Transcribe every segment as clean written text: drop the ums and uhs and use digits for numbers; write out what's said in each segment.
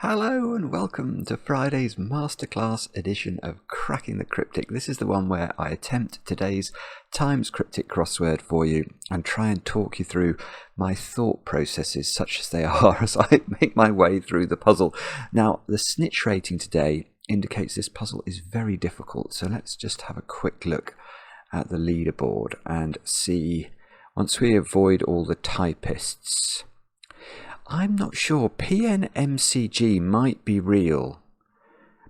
Hello and welcome to Friday's Masterclass edition of Cracking the Cryptic. This is the one where I attempt today's Times Cryptic crossword for you and try and talk you through my thought processes such as they are as I make my way through the puzzle. Now, the snitch rating today indicates this puzzle is very difficult, so let's just have a quick look at the leaderboard and see, once we avoid all the typists. I'm not sure. PNMCG might be real,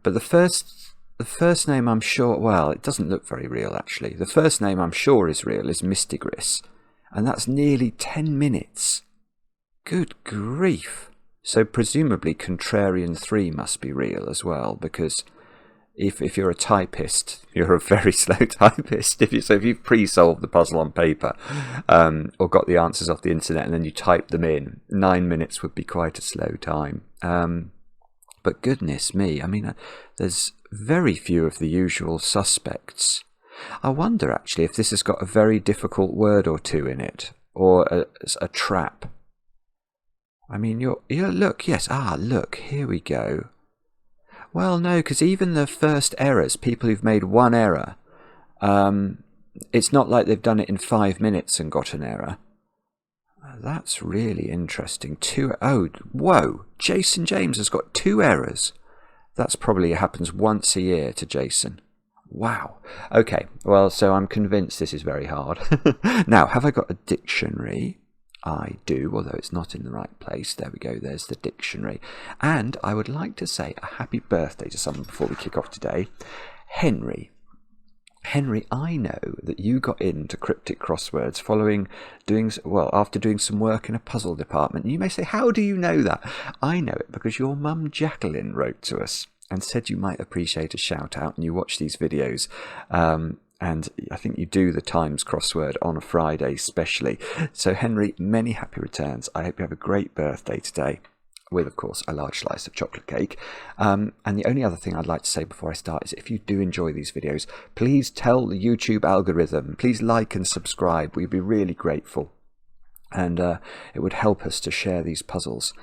but the first name I'm sure, well, it doesn't look very real actually. The first name I'm sure is real is Mystigris, and that's nearly 10 minutes. Good grief. So presumably Contrarian 3 must be real as well, because if you're a typist, you're a very slow typist. If you've pre-solved the puzzle on paper or got the answers off the internet and then you type them in, 9 minutes would be quite a slow time. But goodness me, I mean, there's very few of the usual suspects. I wonder actually if this has got a very difficult word or two in it, or a trap. I mean, look, yes, look, here we go. Well, no, because even the first errors, people who've made one error, it's not like they've done it in 5 minutes and got an error. That's really interesting. Whoa, Jason James has got 2 errors. That's probably happens once a year to Jason. Wow. Okay, well, so I'm convinced this is very hard. Now, have I got a dictionary? I do, although it's not in the right place. There we go, there's the dictionary. And I would like to say a happy birthday to someone before we kick off today. Henry. Henry, I know that you got into cryptic crosswords after doing some work in a puzzle department. You may say, how do you know that? I know it because your mum Jacqueline wrote to us and said you might appreciate a shout out, and you watch these videos. And I think you do the Times crossword on a Friday especially. So Henry, many happy returns. I hope you have a great birthday today, with, of course, a large slice of chocolate cake. And the only other thing I'd like to say before I start is if you do enjoy these videos, please tell the YouTube algorithm, please like and subscribe. We'd be really grateful. And it would help us to share these puzzles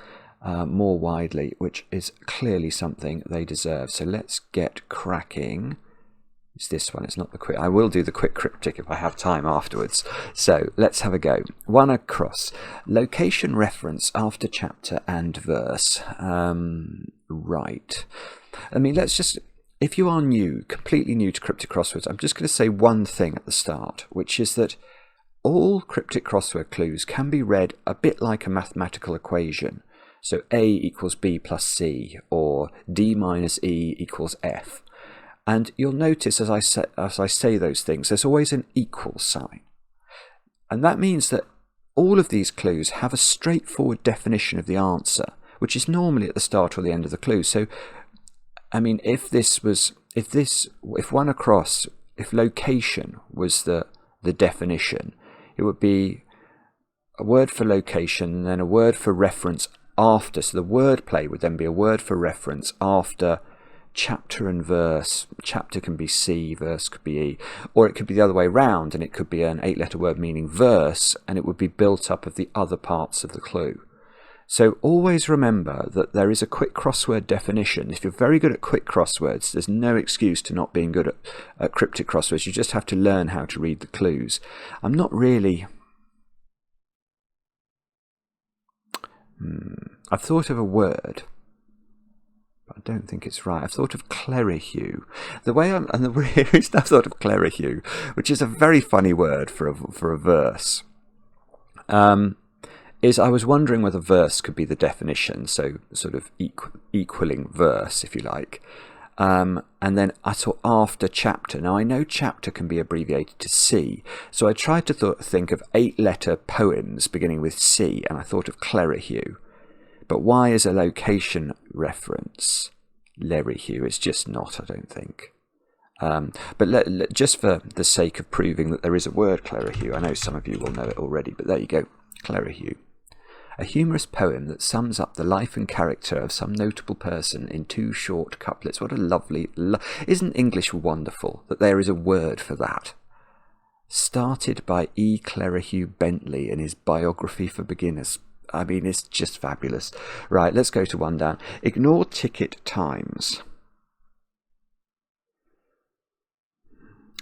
more widely, which is clearly something they deserve. So let's get cracking. It's this one, it's not the quick. I will do the quick cryptic if I have time afterwards. So let's have a go. One across. Location reference after chapter and verse. Right. I mean, let's just, if you are new, completely new to cryptic crosswords, I'm just going to say one thing at the start, which is that all cryptic crossword clues can be read a bit like a mathematical equation. So A equals B plus C, or D minus E equals F. And you'll notice as I say those things, there's always an equal sign. And that means that all of these clues have a straightforward definition of the answer, which is normally at the start or the end of the clue. So, I mean, if location was the definition, it would be a word for location and then a word for reference after. So the word play would then be a word for reference after chapter and verse. Chapter can be C, verse could be E, or it could be the other way round, and it could be an 8-letter word meaning verse, and it would be built up of the other parts of the clue. So always remember that there is a quick crossword definition. If you're very good at quick crosswords, there's no excuse to not being good at cryptic crosswords. You just have to learn how to read the clues. I'm not really... I've thought of a word, I don't think it's right. I've thought of clerihew. I've thought of clerihew, which is a very funny word for a verse. Is I was wondering whether verse could be the definition, so sort of equaling verse, if you like. And then I thought after chapter. Now I know chapter can be abbreviated to C, so I tried to think of 8-letter poems beginning with C, and I thought of clerihew. But why is a location reference Lerryhew? It's just not, I don't think. But just for the sake of proving that there is a word Clerihew, I know some of you will know it already, but there you go, Clerihew. A humorous poem that sums up the life and character of some notable person in 2 short couplets. What a lovely... Isn't English wonderful that there is a word for that? Started by E. Clerihew Bentley in his biography for beginners. I mean, it's just fabulous. Right, let's go to one down. Ignore ticket times.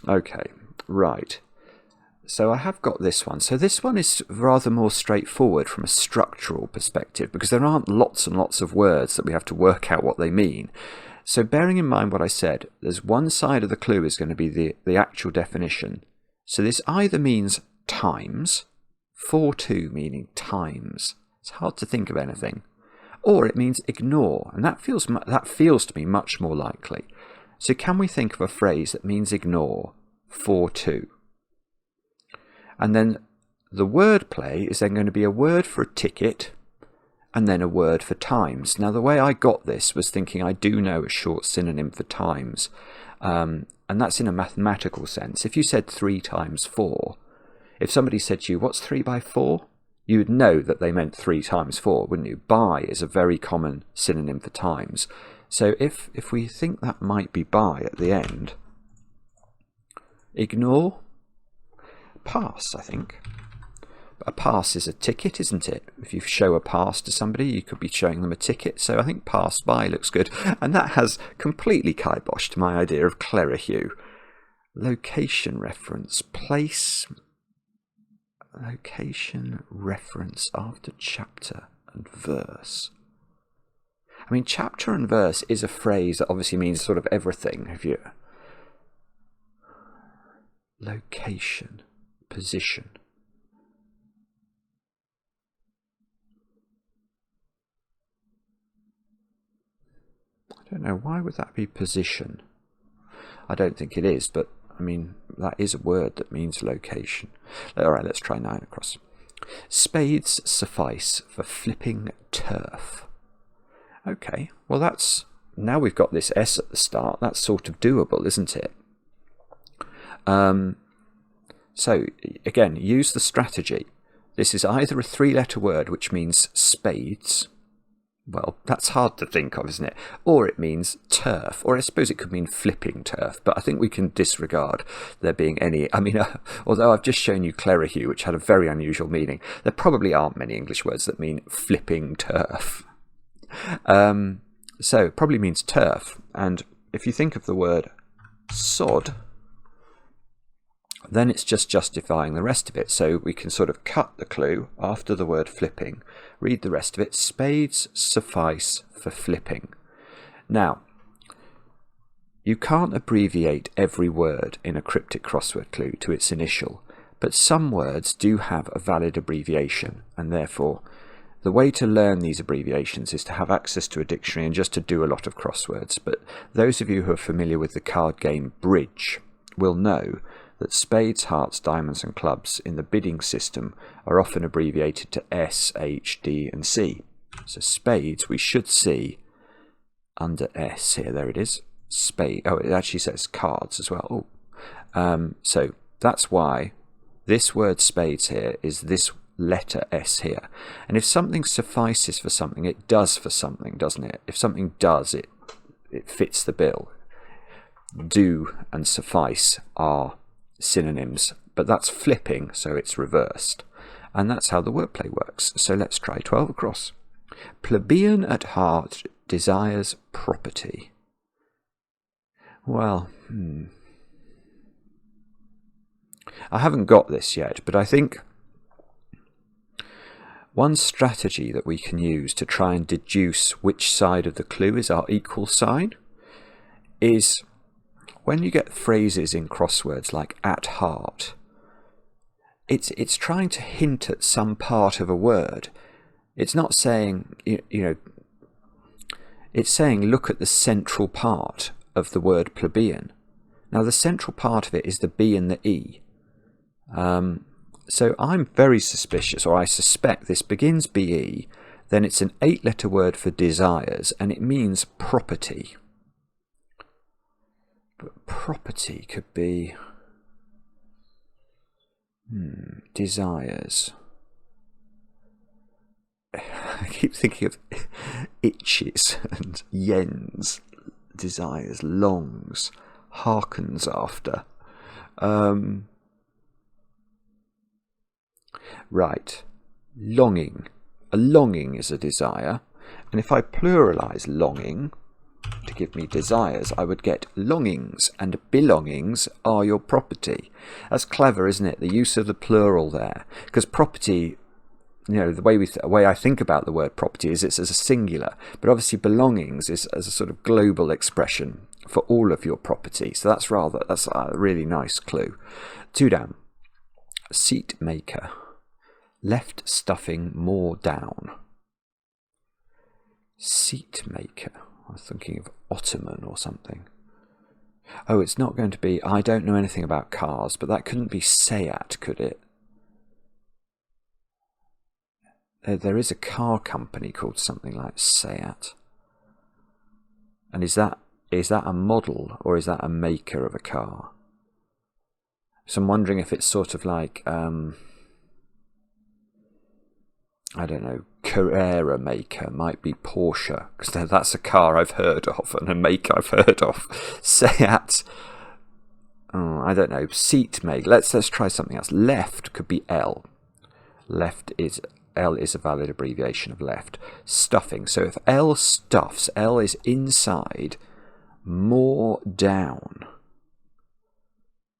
Okay, right. So I have got this one. So this one is rather more straightforward from a structural perspective, because there aren't lots and lots of words that we have to work out what they mean. So bearing in mind what I said, there's one side of the clue is going to be the actual definition. So this either means times, 4-2 meaning times. It's hard to think of anything. Or it means ignore, and that feels to me much more likely. So can we think of a phrase that means ignore, 4-2? And then the word play is then going to be a word for a ticket and then a word for times. Now, the way I got this was thinking I do know a short synonym for times, and that's in a mathematical sense. If you said 3 times 4, if somebody said to you, what's 3 by 4? You would know that they meant 3 times 4, wouldn't you? By is a very common synonym for times. So if we think that might be by at the end, ignore, pass, I think. A pass is a ticket, isn't it? If you show a pass to somebody, you could be showing them a ticket. So I think pass by looks good. And that has completely kiboshed my idea of Clerihew. Location reference, place, location reference after chapter and verse. I mean, chapter and verse is a phrase that obviously means sort of everything. If you location, position. I don't know, why would that be position? I don't think it is, but I mean, that is a word that means location. Alright, let's try 9 across. Spades suffice for flipping turf. Okay, well that's, now we've got this S at the start, that's sort of doable, isn't it? So, again, use the strategy. This is either a 3-letter word, which means spades. Well, that's hard to think of, isn't it? Or it means turf, or I suppose it could mean flipping turf, but I think we can disregard there being any. I mean, although I've just shown you Clerihew, which had a very unusual meaning, there probably aren't many English words that mean flipping turf. So it probably means turf, and if you think of the word sod, then it's just justifying the rest of it. So we can sort of cut the clue after the word flipping, read the rest of it. Spades suffice for flipping. Now, you can't abbreviate every word in a cryptic crossword clue to its initial, but some words do have a valid abbreviation, and therefore the way to learn these abbreviations is to have access to a dictionary and just to do a lot of crosswords. But those of you who are familiar with the card game Bridge will know that spades, hearts, diamonds and clubs in the bidding system are often abbreviated to S, H, D and C. So spades we should see under S here, there it is. Spade, oh, it actually says cards as well. So that's why this word spades here is this letter S here. And if something suffices for something, it does for something, doesn't it? If something does, it fits the bill. Do and suffice are synonyms, but that's flipping, so it's reversed. And that's how the wordplay works. So let's try 12 across. Plebeian at heart desires property. Well, I haven't got this yet, but I think one strategy that we can use to try and deduce which side of the clue is our equal sign is when you get phrases in crosswords like at heart, it's trying to hint at some part of a word. It's not saying, it's saying look at the central part of the word plebeian. Now the central part of it is the B and the E. So I'm very suspicious, or I suspect this begins BE, then it's an 8-letter word for desires, and it means property. But property could be desires. I keep thinking of itches and yens, desires, longs, hearkens after. Right, longing, a longing is a desire, and if I pluralise longing to give me desires, I would get longings, and belongings are your property. That's clever, isn't it? The use of the plural there, because property, you know, the way I think about the word property is it's as a singular, but obviously belongings is as a sort of global expression for all of your property. So that's a really nice clue. 2 down. Seat maker. Left stuffing more down. Seat maker. I was thinking of ottoman or something. Oh, it's not going to be, I don't know anything about cars, but that couldn't be Seat, could it? There is a car company called something like Seat. And is that a model, or is that a maker of a car? So I'm wondering if it's sort of like, I don't know, Carrera maker might be Porsche, because that's a car I've heard of and a make I've heard of. Seat, oh, I don't know, seat maker. Let's try something else. Left could be L. L is a valid abbreviation of left. Stuffing. So if L stuffs, L is inside. More down.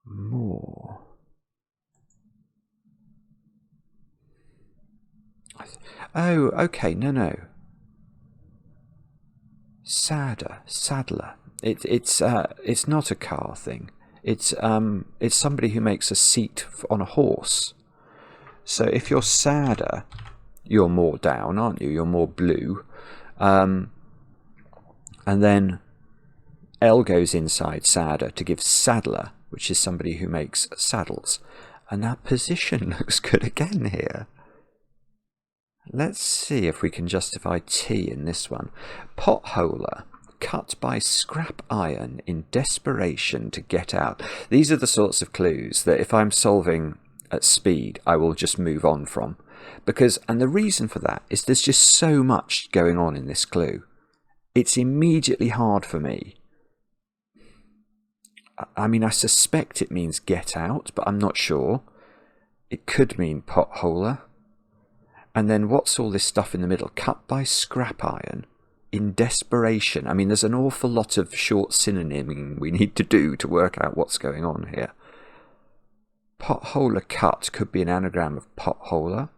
More. Oh, okay, no. Saddler. It's not a car thing. It's somebody who makes a seat on a horse. So if you're sadder, you're more down, aren't you? You're more blue. And then L goes inside sadder to give saddler, which is somebody who makes saddles. And that position looks good again here. Let's see if we can justify T in this one. Potholer, cut by scrap iron in desperation to get out. These are the sorts of clues that if I'm solving at speed, I will just move on from. And the reason for that is there's just so much going on in this clue. It's immediately hard for me. I mean, I suspect it means get out, but I'm not sure. It could mean potholer. And then what's all this stuff in the middle? Cut by scrap iron in desperation. I mean, there's an awful lot of short synonyming we need to do to work out what's going on here. Potholer cut could be an anagram of potholer.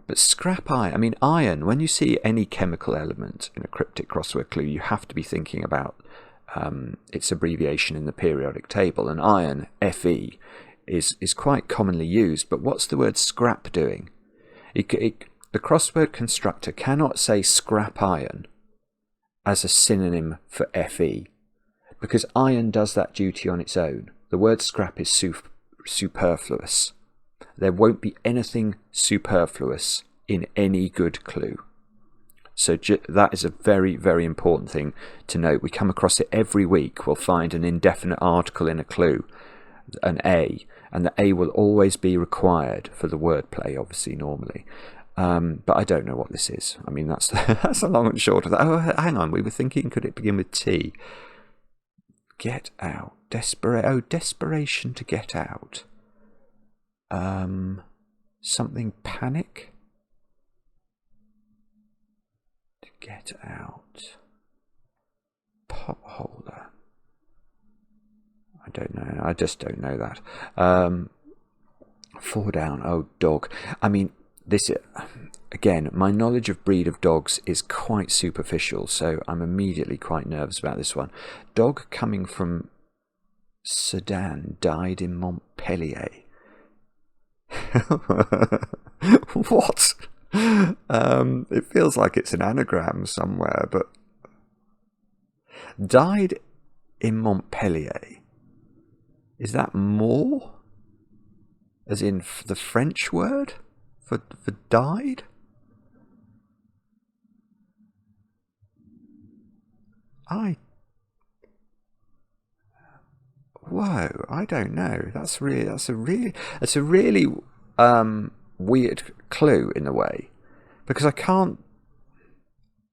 But scrap iron, I mean, iron, when you see any chemical element in a cryptic crossword clue, you have to be thinking about its abbreviation in the periodic table. And iron, Fe, is quite commonly used. But what's the word scrap doing? The crossword constructor cannot say scrap iron as a synonym for Fe, because iron does that duty on its own. The word scrap is superfluous. There won't be anything superfluous in any good clue. So that is a very, very important thing to note. We come across it every week. We'll find an indefinite article in a clue, an A, and the A will always be required for the wordplay, obviously, normally. But I don't know what this is. I mean, that's the long and short of that. Oh, hang on. We were thinking, could it begin with T? Get out. Desperation to get out. Something panic? To get out. Potholer. I don't know. I just don't know that. 4 down. Oh, dog. I mean, this, again, my knowledge of breed of dogs is quite superficial, so I'm immediately quite nervous about this one. Dog coming from Sudan, died in Montpellier. What? It feels like it's an anagram somewhere, but died in Montpellier. Is that more? As in the French word for died? Whoa, I don't know. That's a really weird clue in a way, because I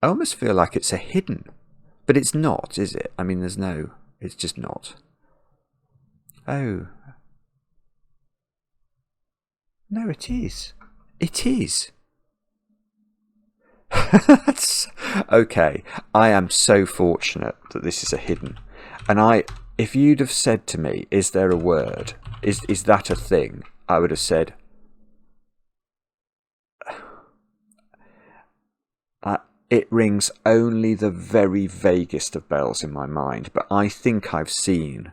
almost feel like it's a hidden, but it's not, is it? I mean, it's just not. Oh. No, it is. It is. Okay, I am so fortunate that this is a hidden. And if you'd have said to me, is there a word? Is that a thing? I would have said, it rings only the very vaguest of bells in my mind, but I think I've seen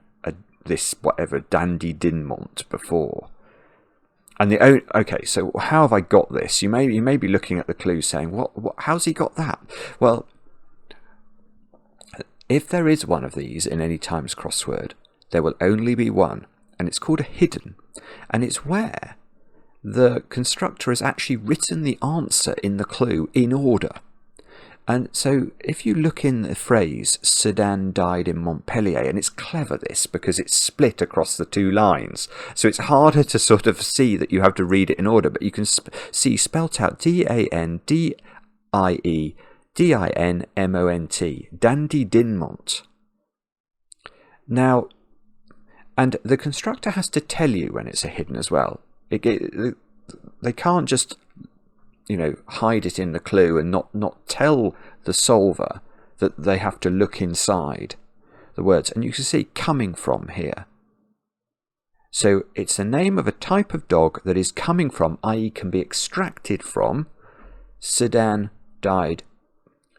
this whatever Dandy Dinmont before. And okay, so how have I got this? You may be looking at the clue saying, what? How's he got that? Well, if there is one of these in any Times crossword, there will only be one, and it's called a hidden, and it's where the constructor has actually written the answer in the clue in order. And so if you look in the phrase, Sedan died in Montpellier, and it's clever this, because it's split across the two lines. So it's harder to sort of see that you have to read it in order, but you can see spelt out Dandy-Dinmont. Dandy Dinmont. Now, and the constructor has to tell you when it's a hidden as well. They can't just, hide it in the clue and not tell the solver that they have to look inside the words. And you can see coming from here. So it's the name of a type of dog that is coming from, i.e. can be extracted from, Sedan died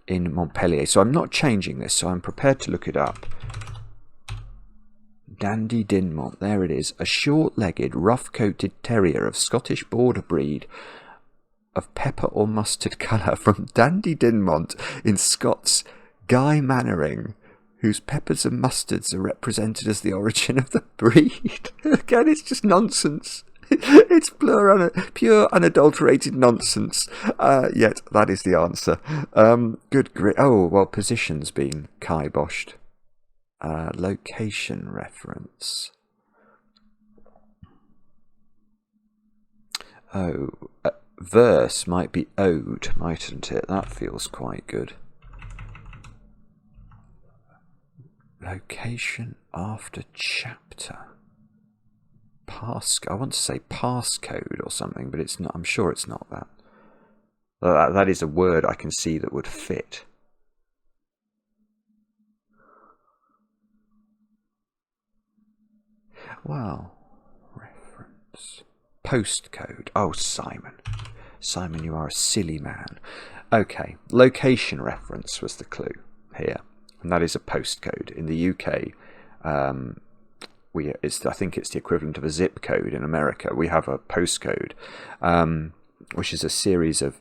in Montpellier. So I'm not changing this, so I'm prepared to look it up. Dandy Dinmont, there it is. A short-legged, rough-coated terrier of Scottish border breed of pepper or mustard colour from Dandy Dinmont in Scots Guy Mannering, whose peppers and mustards are represented as the origin of the breed. Again, it's just nonsense. It's pure unadulterated nonsense. Yet that is the answer. Good grit. Oh, well, position's been kiboshed. Location reference. Oh, verse might be ode, mightn't it? That feels quite good. Location after chapter. I want to say passcode or something, but it's not. I'm sure it's not that. That is a word I can see that would fit. Well, reference. Postcode. Oh, Simon. Simon, you are a silly man. Okay, location reference was the clue here. And that is a postcode. In the UK, I think it's the equivalent of a zip code in America. We have a postcode, which is a series of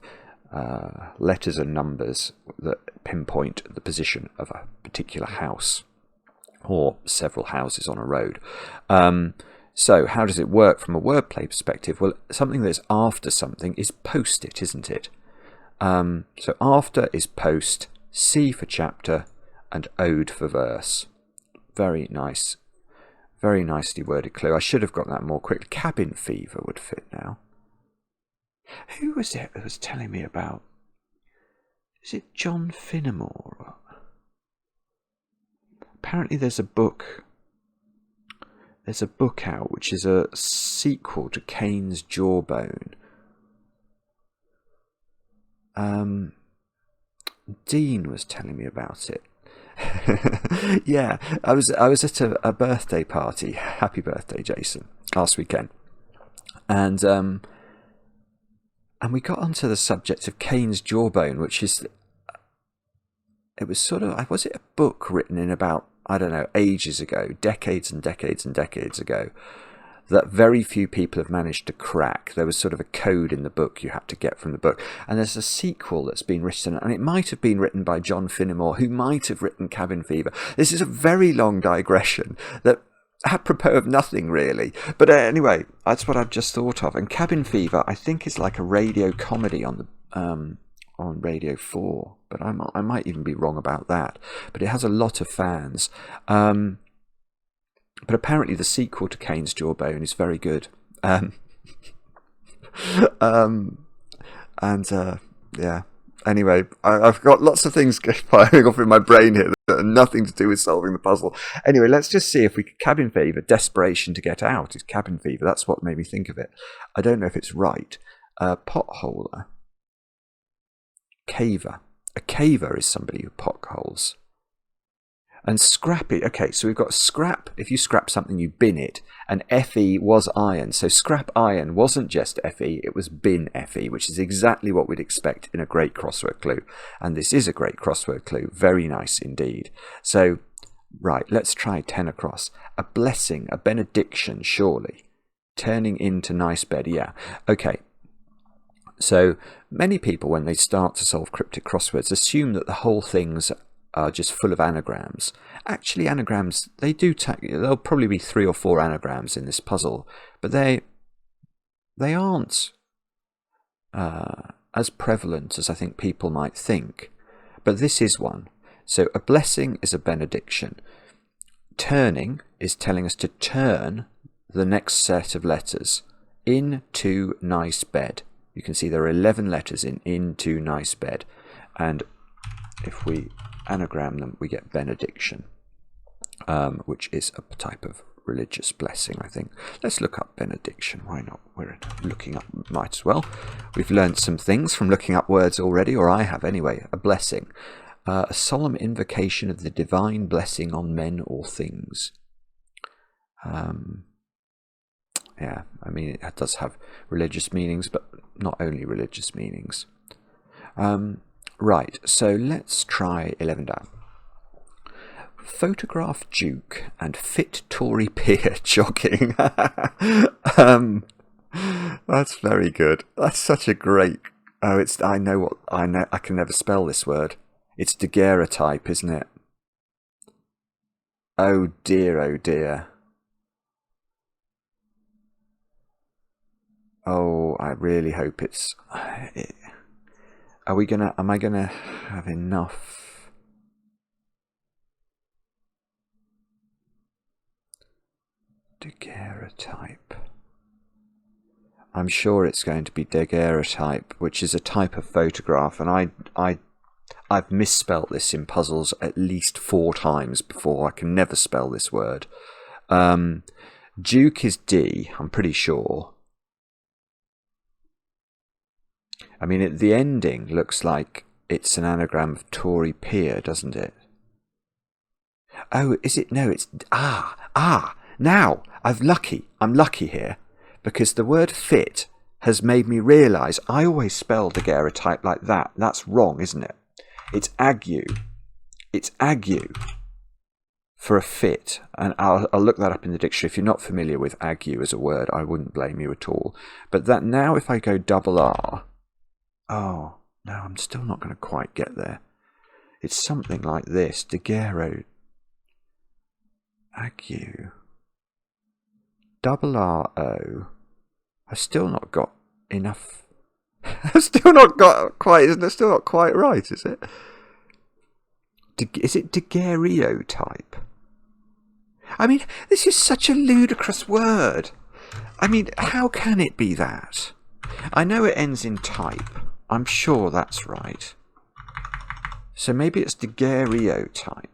letters and numbers that pinpoint the position of a particular house or several houses on a road. So how does it work from a wordplay perspective? Well, something that's after something is post-it, isn't it? So after is post, C for chapter, and ode for verse. Very nice. Very nicely worded clue. I should have got that more quickly. Cabin fever would fit now. Who was it that was telling me about? Is it John Finnemore? Apparently there's a book. There's a book out which is a sequel to Cain's Jawbone. Dean was telling me about it. Yeah, I was at a birthday party. Happy birthday, Jason! Last weekend, and we got onto the subject of Cain's Jawbone, which is. It was was it a book written in about, I don't know, ages ago, decades and decades and decades ago, that very few people have managed to crack. There was sort of a code in the book you had to get from the book. And there's a sequel that's been written, and it might have been written by John Finnemore, who might have written Cabin Fever. This is a very long digression that apropos of nothing, really. But anyway, that's what I've just thought of. And Cabin Fever, I think, is like a radio comedy on Radio 4, but I might even be wrong about that. But it has a lot of fans. But apparently the sequel to Cain's Jawbone is very good. Yeah. Anyway, I've got lots of things firing off in my brain here that are nothing to do with solving the puzzle. Anyway, let's just see if we can. Cabin fever, desperation to get out is cabin fever. That's what made me think of it. I don't know if it's right. Potholer. caver. A caver is somebody who potholes. And scrappy, okay, so we've got scrap. If you scrap something, you bin it. And FE was iron. So scrap iron wasn't just FE, it was bin FE, which is exactly what we'd expect in a great crossword clue. And this is a great crossword clue. Very nice indeed. So, right, let's try 10 across. A blessing, a benediction, surely. Turning into nice bed, yeah. Okay. So many people, when they start to solve cryptic crosswords, assume that the whole thing's are just full of anagrams. Actually, anagrams, there'll probably be 3 or 4 anagrams in this puzzle, but they aren't as prevalent as I think people might think. But this is one. So a blessing is a benediction. Turning is telling us to turn the next set of letters into nice bed. You can see there are 11 letters in into nice bed. And if we anagram them, we get benediction, which is a type of religious blessing, I think. Let's look up benediction. Why not? We're looking up, might as well. We've learned some things from looking up words already, or I have anyway. A blessing. A solemn invocation of the divine blessing on men or things. Yeah, I mean, it does have religious meanings, but not only religious meanings. Right, so let's try 11 down. Photograph Duke and fit Tory peer jogging. That's very good. That's such a great. Oh, it's. I know. I can never spell this word. It's daguerreotype, isn't it? Oh dear. Oh dear. Oh, I really hope it's. Am I gonna have enough? Daguerreotype. I'm sure it's going to be daguerreotype, which is a type of photograph, and I've misspelt this in puzzles at least 4 times before. I can never spell this word. Duke is D, I'm pretty sure. I mean, the ending looks like it's an anagram of Tory peer, doesn't it? Oh, is it? No, it's... Now, I'm lucky here, because the word fit has made me realise I always spell daguerreotype like that. That's wrong, isn't it? It's ague. It's ague for a fit. And I'll look that up in the dictionary. If you're not familiar with ague as a word, I wouldn't blame you at all. But that now, if I go double R... Oh, no, I'm still not going to quite get there. It's something like this. Daguerreotype. Ague. Double R-O. I've still not got enough. I've still not got quite, isn't it? Still not quite right, is it? Is it daguerreotype? I mean, this is such a ludicrous word. I mean, how can it be that? I know it ends in type. I'm sure that's right. So maybe it's daguerreotype.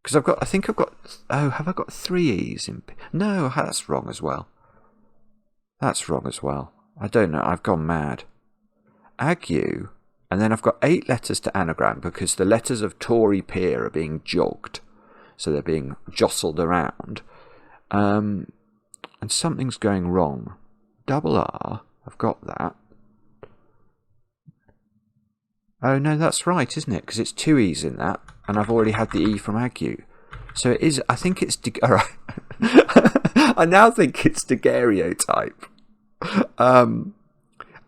Because I think I've got, oh, have I got 3 E's in? No, that's wrong as well. That's wrong as well. I don't know, I've gone mad. Ague, and then I've got 8 letters to anagram because the letters of Tory peer are being jogged. So they're being jostled around. And something's going wrong. Double R, I've got that. Oh no, that's right, isn't it? Because it's 2 E's in that, and I've already had the E from ague. So it is, I think it's, alright. I now think it's daguerreotype. And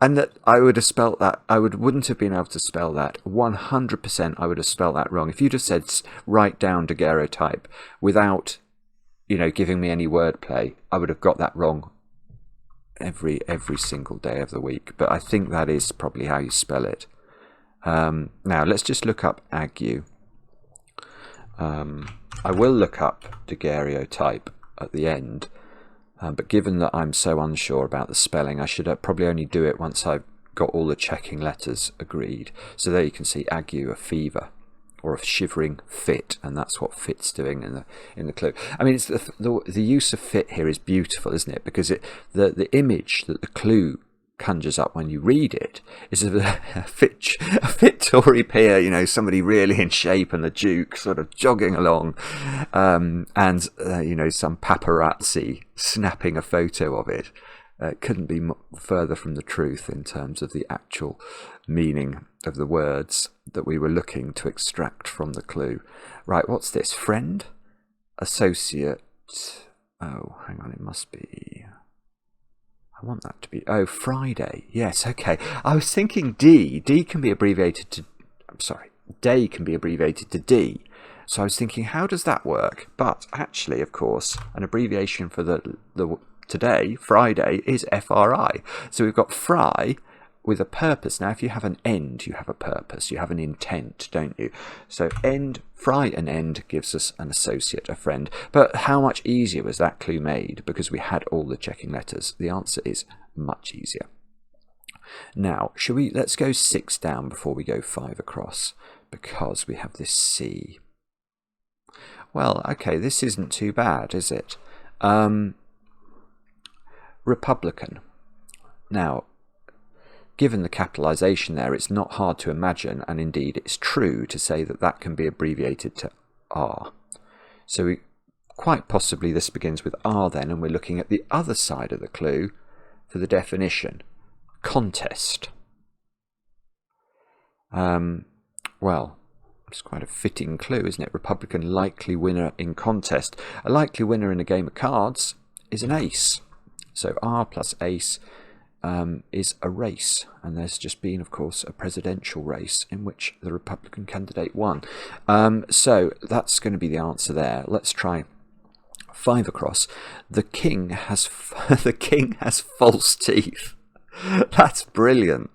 that I would have spelt that, wouldn't have been able to spell that. 100% I would have spelt that wrong. If you'd have said, write down daguerreotype without, giving me any wordplay, I would have got that wrong every single day of the week. But I think that is probably how you spell it. Now, let's just look up ague. I will look up daguerreotype at the end, but given that I'm so unsure about the spelling, I should probably only do it once I've got all the checking letters agreed. So there you can see ague, a fever, or a shivering fit, and that's what fit's doing in the clue. I mean, it's the use of fit here is beautiful, isn't it? Because the image that the clue conjures up when you read it is a fit Tory peer, you know, somebody really in shape and the Duke sort of jogging along, and you know, some paparazzi snapping a photo of it. Couldn't be further from the truth in terms of the actual meaning of the words that we were looking to extract from the clue. Right, what's this? Friend? Associate? Oh, hang on, it must be... I want that to be... Oh, Friday. Yes, okay. I was thinking D. D can be abbreviated to... I'm sorry. Day can be abbreviated to D. So I was thinking, how does that work? But actually, of course, an abbreviation for the today, Friday, is FRI. So we've got fry with a purpose. Now, if you have an end, you have a purpose. You have an intent, don't you? So end, fry and end gives us an associate, a friend. But how much easier was that clue made? Because we had all the checking letters. The answer is much easier. Now, let's go 6 down before we go 5 across, because we have this C. Well, okay, this isn't too bad, is it? Republican. Now, given the capitalisation there, it's not hard to imagine, and indeed it's true to say that that can be abbreviated to R. So quite possibly this begins with R then, and we're looking at the other side of the clue for the definition. Contest. Well, it's quite a fitting clue, isn't it? Republican likely winner in contest. A likely winner in a game of cards is an ace. So R plus ace is a race, and there's just been, of course, a presidential race in which the Republican candidate won. So that's going to be the answer there. Let's try 5 across. The king has false teeth. That's brilliant.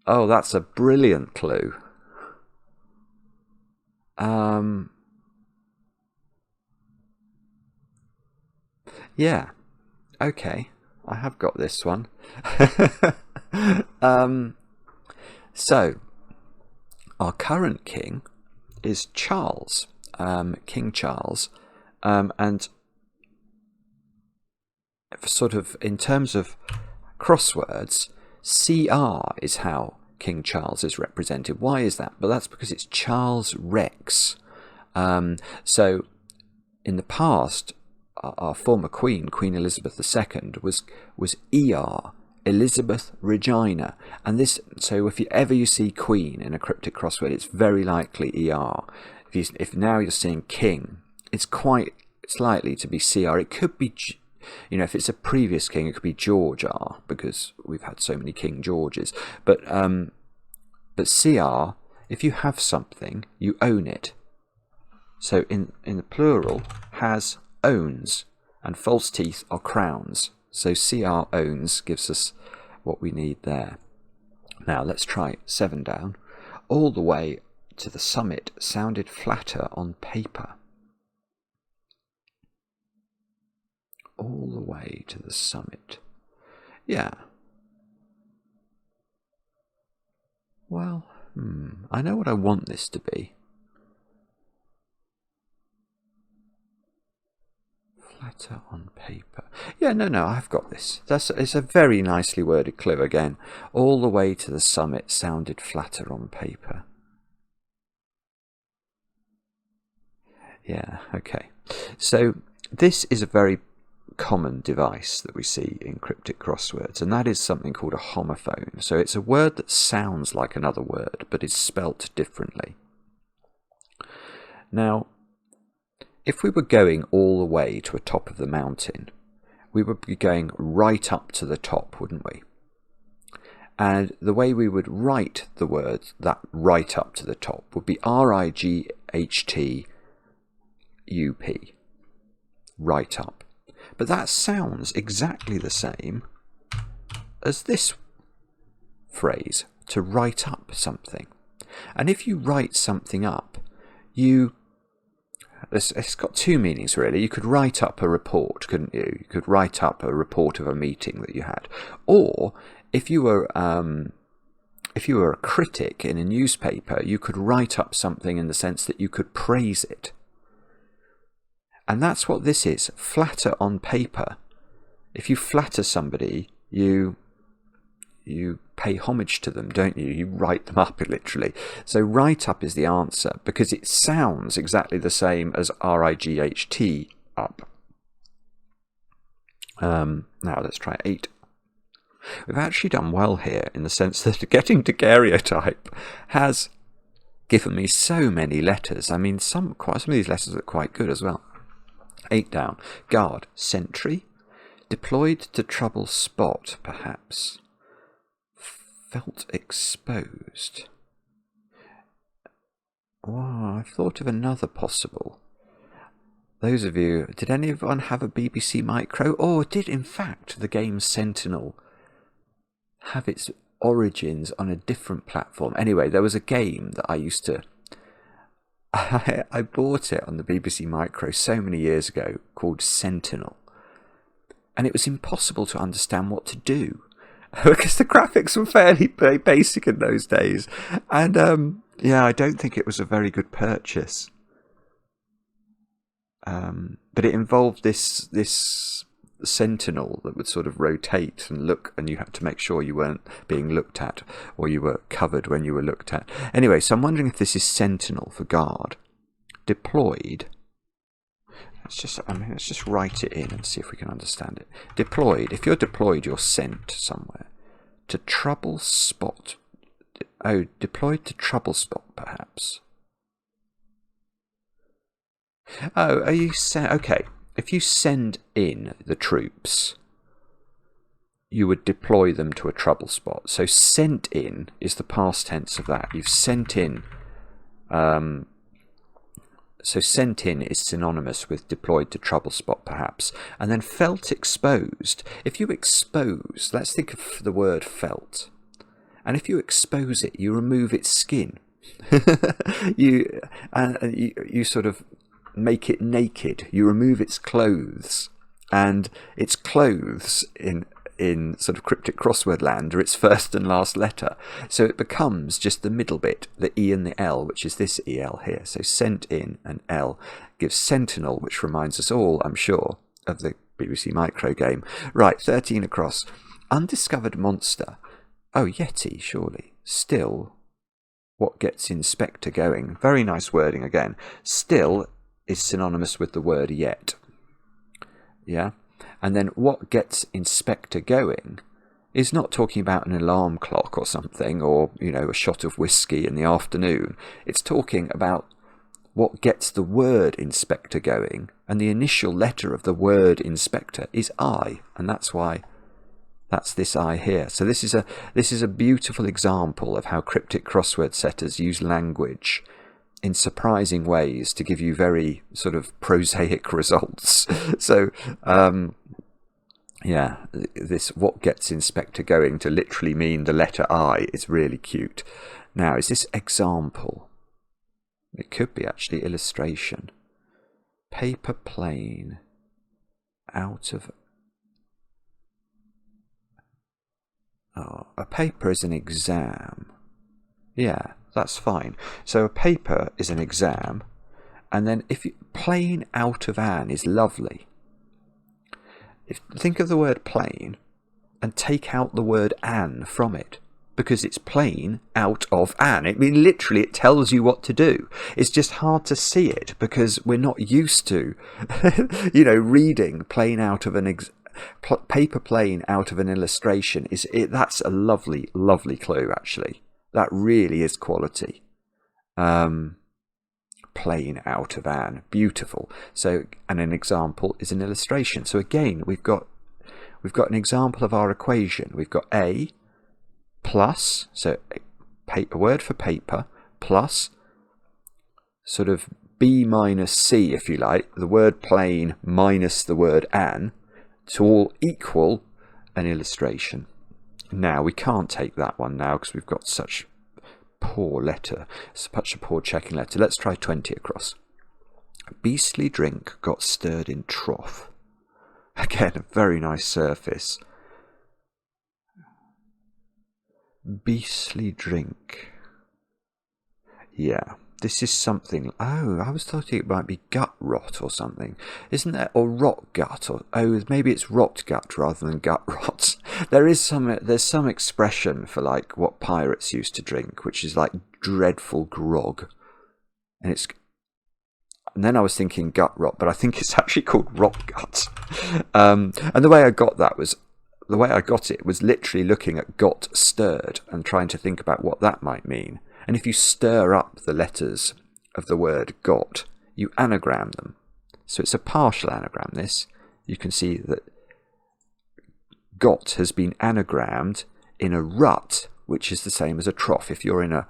Oh, that's a brilliant clue. Yeah, okay, I have got this one. So, our current king is Charles, King Charles, and sort of in terms of crosswords, CR is how King Charles is represented. Why is that? But that's because it's Charles Rex. So, in the past, our former queen, Queen Elizabeth II, was ER, Elizabeth Regina, and this. So if you see Queen in a cryptic crossword, it's very likely ER. If now you're seeing King, it's likely to be CR. It could be, you know, if it's a previous king, it could be George R, because we've had so many King Georges. But CR, if you have something, you own it. So in the plural, has, owns, and false teeth are crowns. So CR owns gives us what we need there. Now let's try 7 down. All the way to the summit sounded flatter on paper. All the way to the summit. Yeah. Well, I know what I want this to be. Flatter on paper. Yeah, no, I've got this. It's a very nicely worded clue again. All the way to the summit sounded flatter on paper. Yeah, okay. So this is a very common device that we see in cryptic crosswords, and that is something called a homophone. So it's a word that sounds like another word, but is spelt differently. Now, if we were going all the way to a top of the mountain, we would be going right up to the top, wouldn't we? And the way we would write the word that right up to the top would be RIGHTUP, right up. But that sounds exactly the same as this phrase, to write up something. And if you write something up, it's got 2 meanings really. You could write up a report, couldn't you? You could write up a report of a meeting that you had. Or if you were a critic in a newspaper, you could write up something in the sense that you could praise it. And that's what this is. Flatter on paper. If you flatter somebody, you pay homage to them, don't you? You write them up, literally. So write up is the answer, because it sounds exactly the same as RIGHT, up. Now let's try 8. We've actually done well here in the sense that getting daguerreotype has given me so many letters. I mean, some of these letters are quite good as well. 8 down. Guard, sentry, deployed to trouble spot, perhaps. Felt exposed. Oh, I've thought of another possible. Those of you, did anyone have a BBC Micro? Or did, in fact, the game Sentinel have its origins on a different platform? Anyway, there was a game that I used to... I bought it on the BBC Micro so many years ago called Sentinel. And it was impossible to understand what to do because the graphics were fairly basic in those days. And yeah, I don't think it was a very good purchase. But it involved this sentinel that would sort of rotate and look, and you had to make sure you weren't being looked at or you were covered when you were looked at. Anyway, so I'm wondering if this is sentinel for guard. Deployed. Let's just write it in and see if we can understand it. Deployed. If you're deployed, you're sent somewhere. To trouble spot. Oh, deployed to trouble spot, perhaps. Oh, are you okay? If you send in the troops, you would deploy them to a trouble spot. So sent in is the past tense of that. You've sent in. So sent in is synonymous with deployed to trouble spot, perhaps. And then felt exposed. If you expose, let's think of the word felt. And if you expose it, you remove its skin. you sort of make it naked. You remove its clothes, and its clothes in sort of cryptic crossword land are its first and last letter, so it becomes just the middle bit, the E and the L, which is this EL here. So sent in and L gives sentinel, which reminds us all, I'm sure, of the BBC Micro game. Right, 13 across. Undiscovered monster. Oh, Yeti, surely. Still, what gets Inspector going? Very nice wording again. Still is synonymous with the word yet. Yeah? And then what gets Inspector going is not talking about an alarm clock or something, or, a shot of whiskey in the afternoon. It's talking about what gets the word Inspector going, and the initial letter of the word Inspector is I, and that's why that's this I here. So this is a beautiful example of how cryptic crossword setters use language in surprising ways to give you very sort of prosaic results. So, yeah, this what gets Inspector going to literally mean the letter I is really cute. Now, is this example? It could be actually illustration. Paper plane out of... Oh, a paper is an exam. Yeah, that's fine. So a paper is an exam, and then if you, plain out of an is lovely. Think of the word plain and take out the word an from it, because it's plain out of an. I mean, literally, it tells you what to do. It's just hard to see it because we're not used to, reading plain out of an paper plane out of an illustration. That's a lovely, lovely clue, actually. That really is quality. Plain out of an, beautiful. So, and an example is an illustration. So again, we've got an example of our equation. We've got A plus, so a word for paper, plus sort of B minus C, if you like, the word plain minus the word an, to all equal an illustration. Now, we can't take that one now because we've got such poor letter, such a poor checking letter. Let's try 20 across. Beastly drink got stirred in trough. Again, a very nice surface. Beastly drink. Yeah, This is something. Oh, I was thinking it might be gut rot or something, isn't there? Or rot gut, or maybe it's rot gut rather than gut rot. There's some expression for like what pirates used to drink, which is like dreadful grog, and then I was thinking gut rot, but I think it's actually called rot gut. And the way I got it was literally looking at got stirred and trying to think about what that might mean. And if you stir up the letters of the word got, you anagram them. So it's a partial anagram, this. You can see that got has been anagrammed in a rut, which is the same as a trough. If you're in a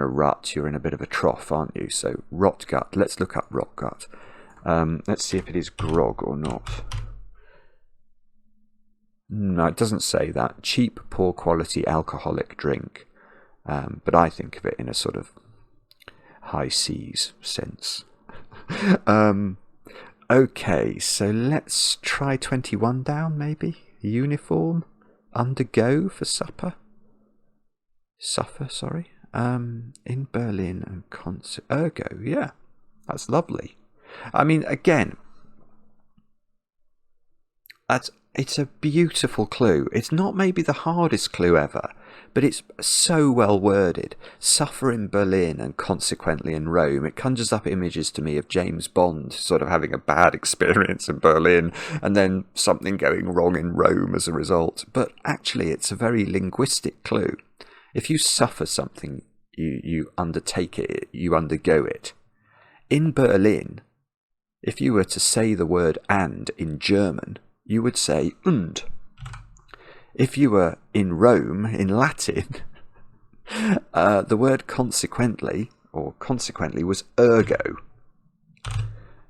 rut, you're in a bit of a trough, aren't you? So rot gut. Let's look up rot gut. Let's see if it is grog or not. No, it doesn't say that. Cheap, poor quality alcoholic drink. But I think of it in a sort of high seas sense. Okay, so let's try 21 down, maybe. Uniform. Undergo for supper. Suffer, sorry. In Berlin and concert. Ergo, yeah. That's lovely. I mean, again, it's a beautiful clue. It's not maybe the hardest clue ever, but it's so well worded. Suffer in Berlin and consequently in Rome. It conjures up images to me of James Bond sort of having a bad experience in Berlin and then something going wrong in Rome as a result. But actually, it's a very linguistic clue. If you suffer something, you undertake it, you undergo it. In Berlin, if you were to say the word and in German, you would say und. If you were in Rome, in Latin, the word consequently was ergo.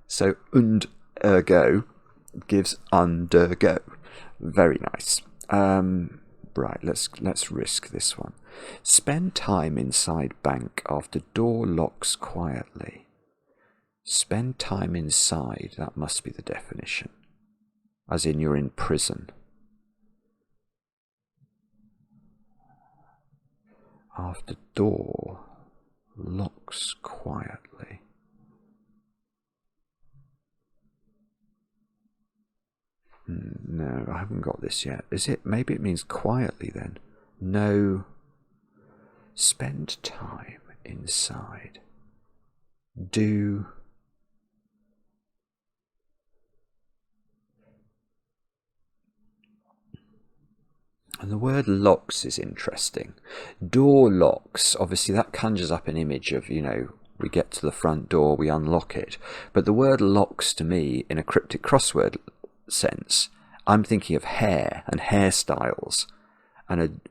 So und ergo gives undergo. Very nice. Right, let's risk this one. Spend time inside bank after door locks quietly. Spend time inside, that must be the definition. As in you're in prison. After door locks quietly. No, I haven't got this yet. Is it? Maybe it means quietly then. No. Spend time inside. Do. And the word locks is interesting. Door locks, obviously that conjures up an image of, we get to the front door, we unlock it. But the word locks to me, in a cryptic crossword sense, I'm thinking of hair and hairstyles. And,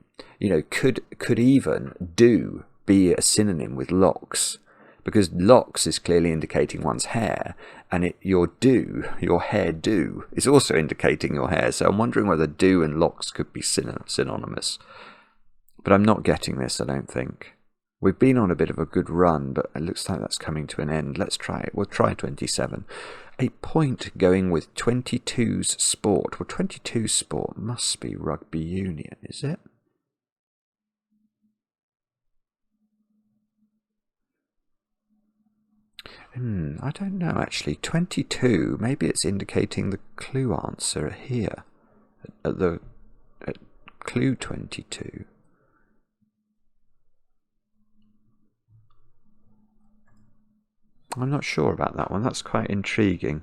could even do be a synonym with locks? Because locks is clearly indicating one's hair, and your hair do, is also indicating your hair. So I'm wondering whether do and locks could be synonymous. But I'm not getting this, I don't think. We've been on a bit of a good run, but it looks like that's coming to an end. Let's try it. We'll try 27. A point going with 22's sport. Well, 22's sport must be rugby union, is it? I don't know actually. 22, maybe it's indicating the clue answer here. At clue 22. I'm not sure about that one. That's quite intriguing.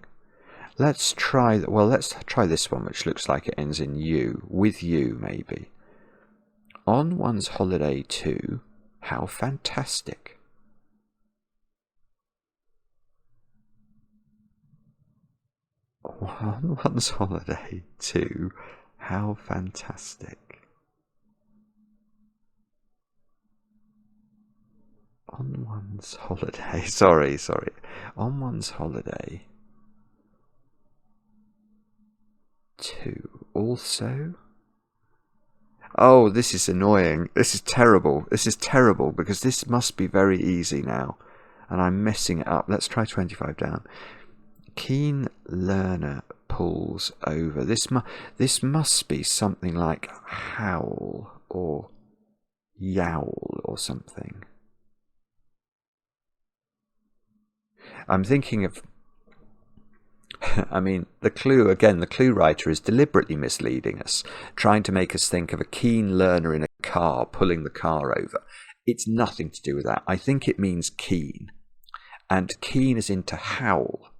Let's try this one, which looks like it ends in U. With you, maybe. On one's holiday to, how fantastic. On one's holiday to, how fantastic. On one's holiday, sorry. On one's holiday to, also. Oh, this is annoying. This is terrible. Because this must be very easy now. And I'm messing it up. Let's try 25 down. Keen learner pulls over. This must be something like howl or yowl or something. I'm thinking of, I mean, the clue, again, the clue writer is deliberately misleading us, trying to make us think of a keen learner in a car pulling the car over. It's nothing to do with that. I think it means keen. And keen is into howl.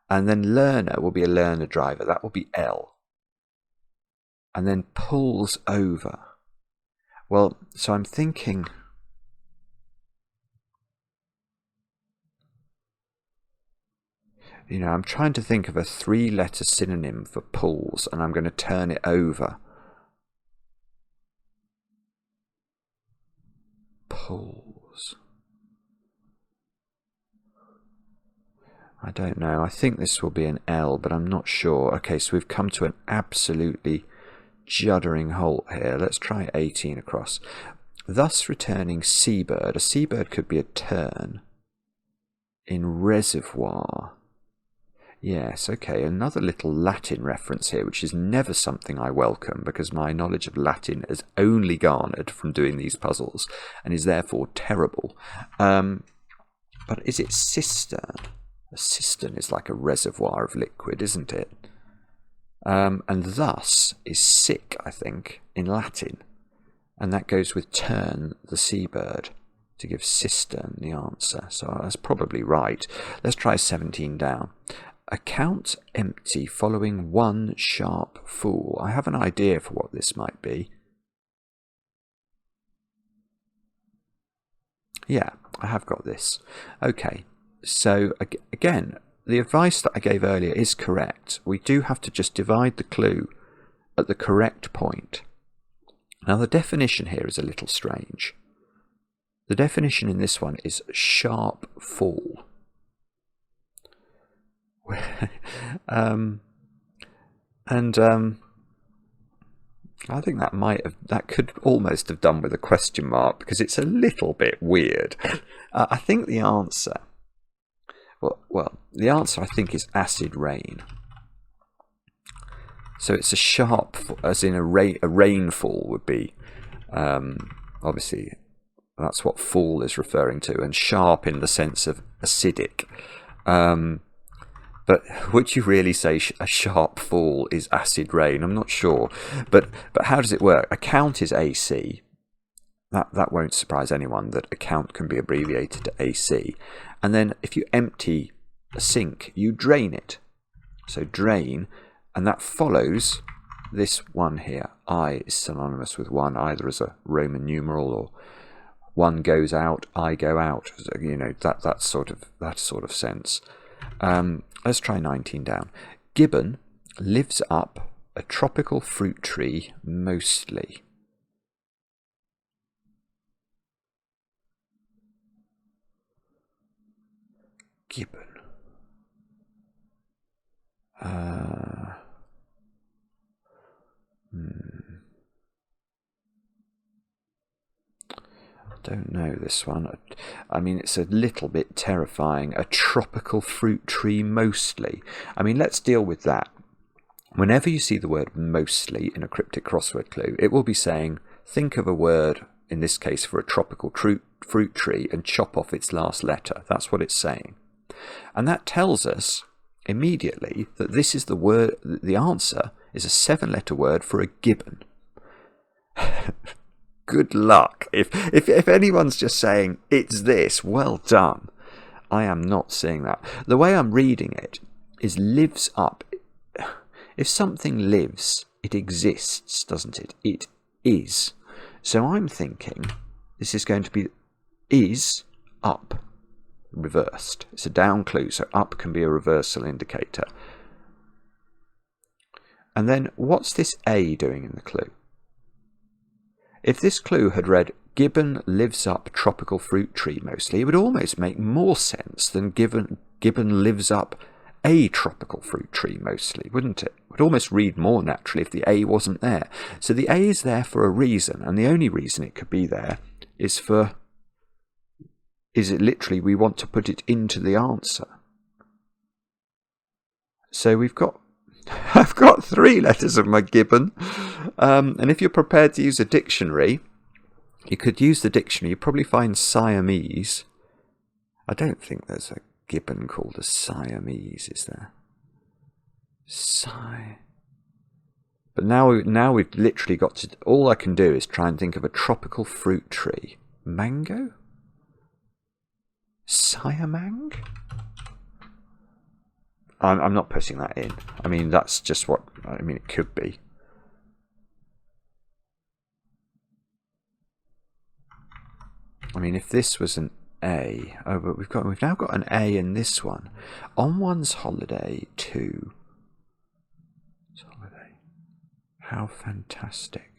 And then learner will be a learner driver. That will be L. And then pulls over. Well, so I'm thinking, you know, I'm trying to think of a 3-letter synonym for pulls, and I'm going to turn it over. Pulls. I don't know. I think this will be an L, but I'm not sure. Okay, so we've come to an absolutely juddering halt here. Let's try 18 across. Thus returning seabird. A seabird could be a tern. In reservoir. Yes, okay, another little Latin reference here, which is never something I welcome because my knowledge of Latin is only garnered from doing these puzzles and is therefore terrible. But is it cistern? A cistern is like a reservoir of liquid, isn't it? And thus is sick, I think, in Latin. And that goes with tern, the seabird, to give cistern the answer. So that's probably right. Let's try 17 down. Account empty following one sharp fool. I have an idea for what this might be. Yeah, I have got this. Okay, so again, the advice that I gave earlier is correct. We do have to just divide the clue at the correct point. Now the definition here is a little strange. The definition in this one is sharp fall. I think that could almost have done with a question mark because it's a little bit weird. I think the answer, the answer I think is acid rain. So it's a sharp, as in a rainfall would be. Obviously, that's what fall is referring to, and sharp in the sense of acidic. But would you really say a sharp fall is acid rain? I'm not sure. But how does it work? Account is AC. That won't surprise anyone that account can be abbreviated to AC. And then if you empty a sink, you drain it. So drain, and that follows this one here. I is synonymous with one, either as a Roman numeral or one goes out, I go out. You know, that sort of sense. Let's try 19 down. Gibbon lives up a tropical fruit tree mostly. Gibbon. Don't know this one. I mean, it's a little bit terrifying. A tropical fruit tree mostly. I mean, let's deal with that. Whenever you see the word mostly in a cryptic crossword clue, it will be saying, think of a word, in this case for a tropical fruit tree, and chop off its last letter. That's what it's saying. And that tells us immediately that this is the word, the answer is a 7-letter word for a gibbon. Good luck. If anyone's just saying, it's this, well done. I am not seeing that. The way I'm reading it is lives up. If something lives, it exists, doesn't it? It is. So I'm thinking this is going to be is up reversed. It's a down clue, so up can be a reversal indicator. And then what's this A doing in the clue? If this clue had read, Gibbon lives up tropical fruit tree mostly, it would almost make more sense than Gibbon lives up a tropical fruit tree mostly, wouldn't it? It would almost read more naturally if the A wasn't there. So the A is there for a reason, and the only reason it could be there is it literally we want to put it into the answer. So I've got 3 letters of my gibbon, and if you're prepared to use a dictionary, you could use the dictionary. You'd probably find Siamese. I don't think there's a gibbon called a Siamese, is there? But now we've literally got to... All I can do is try and think of a tropical fruit tree. Mango? Siamang? I'm not putting that in. I mean, that's just what... I mean, it could be. I mean, if this was an A... Oh, but we've now got an A in this one. On one's holiday to... Holiday. How fantastic.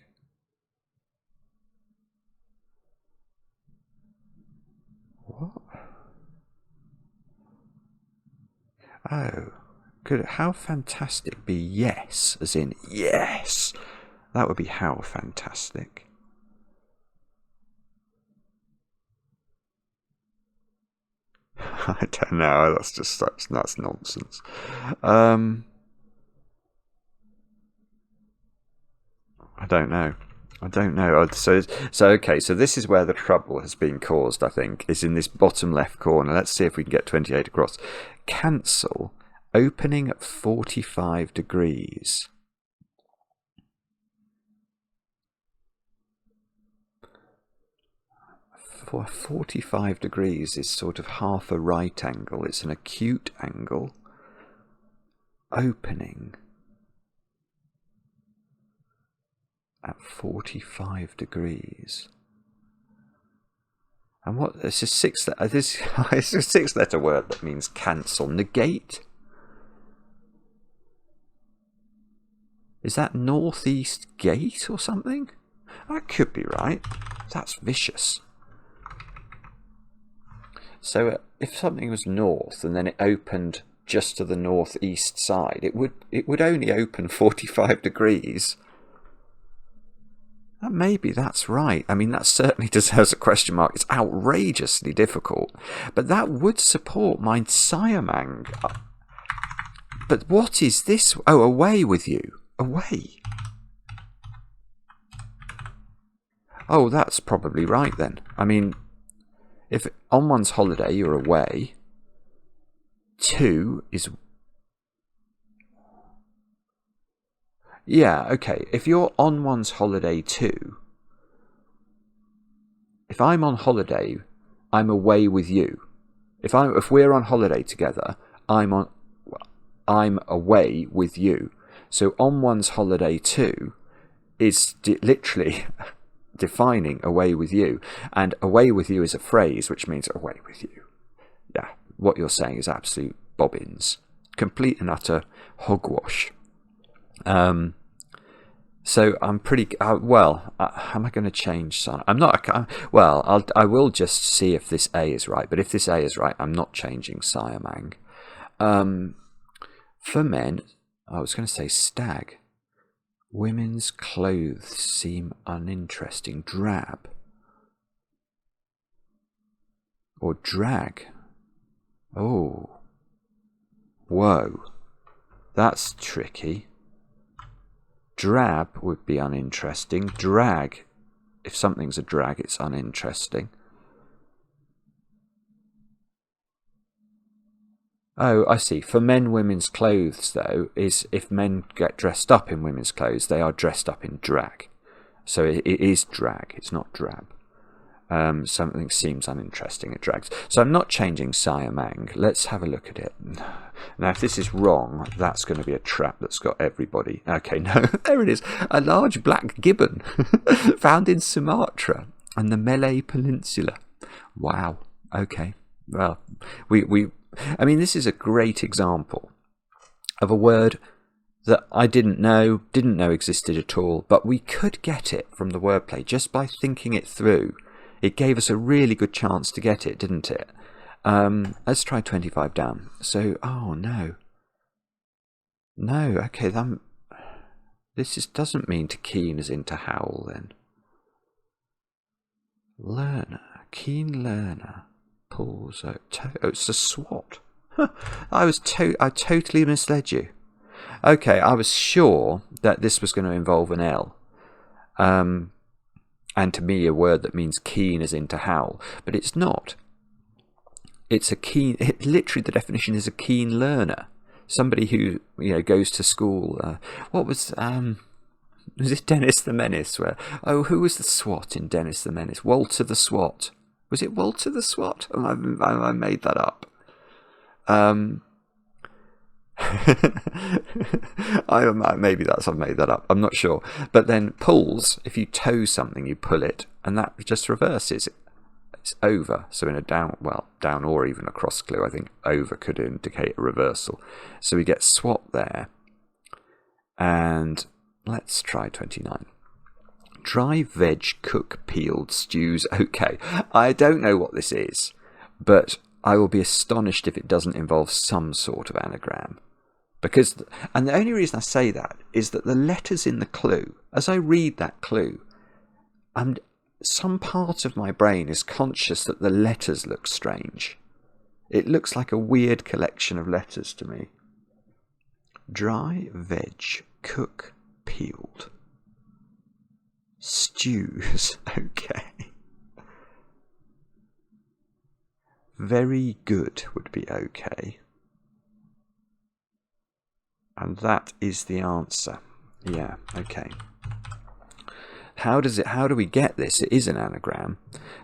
What? Oh, could how fantastic be yes, as in yes? That would be how fantastic. I don't know. That's nonsense. I don't know. So okay. So this is where the trouble has been caused. I think is in this bottom left corner. Let's see if we can get 28 across. Cancel. Opening at 45 degrees. For 45 degrees is sort of half a right angle. It's an acute angle. Opening at 45 degrees. And what? It's a it's a 6-letter word that means cancel. Negate. Is that northeast gate or something? That could be right. That's vicious. So if something was north and then it opened just to the northeast side, it would only open 45 degrees. Maybe that's right. I mean, that certainly deserves a question mark. It's outrageously difficult. But that would support my Siamang. But what is this? Oh, away with you. Away. Oh, that's probably right then. I mean, if on one's holiday you're away, to is... Yeah, okay. If you're on one's holiday too, if I'm on holiday, I'm away with you. If we're on holiday together, I'm away with you. So on one's holiday too is literally defining away with you, and away with you is a phrase which means away with you. Yeah, what you're saying is absolute bobbins, complete and utter hogwash. So I'm pretty am I going to change some? I'm not. I will just see if this A is right. But if this A is right, I'm not changing Siamang. For men, I was going to say stag. Women's clothes seem uninteresting. Drab or drag. Oh, whoa, that's tricky. Drab would be uninteresting. Drag, if something's a drag, it's uninteresting. Oh, I see. For men, women's clothes, though, is if men get dressed up in women's clothes, they are dressed up in drag. So it is drag, it's not drab. Something seems uninteresting, it drags. So I'm not changing Siamang. Let's have a look at it. Now, if this is wrong, that's going to be a trap that's got everybody. Okay, no, there it is. A large black gibbon found in Sumatra and the Malay Peninsula. Wow. Okay. Well, I mean, this is a great example of a word that I didn't know existed at all, but we could get it from the wordplay just by thinking it through. It gave us a really good chance to get it, didn't it? Let's try 25 down. So, oh no. No, okay, this doesn't mean to keen as in to howl then. Learner, keen learner, pulls out. Oh, it's a swat. I totally misled you. Okay, I was sure that this was going to involve an L. And to me, a word that means keen as in to howl, but it's not. literally the definition is a keen learner. Somebody who, goes to school. What was it Dennis the Menace? Who was the SWAT in Dennis the Menace? Walter the SWAT. Was it Walter the SWAT? I made that up. Maybe I've made that up. I'm not sure. But then pulls, if you tow something, you pull it, and that just reverses. It's over. So in a down or even a cross clue, I think over could indicate a reversal. So we get SWAT there. And let's try 29. Dry veg, cook, peeled, stews. Okay, I don't know what this is, but I will be astonished if it doesn't involve some sort of anagram. And the only reason I say that is that the letters in the clue, as I read that clue, some part of my brain is conscious that the letters look strange. It looks like a weird collection of letters to me. Dry veg, cook, peeled. Stews. Okay. Very good would be okay. And that is the answer. Yeah, okay. How do we get this? It is an anagram,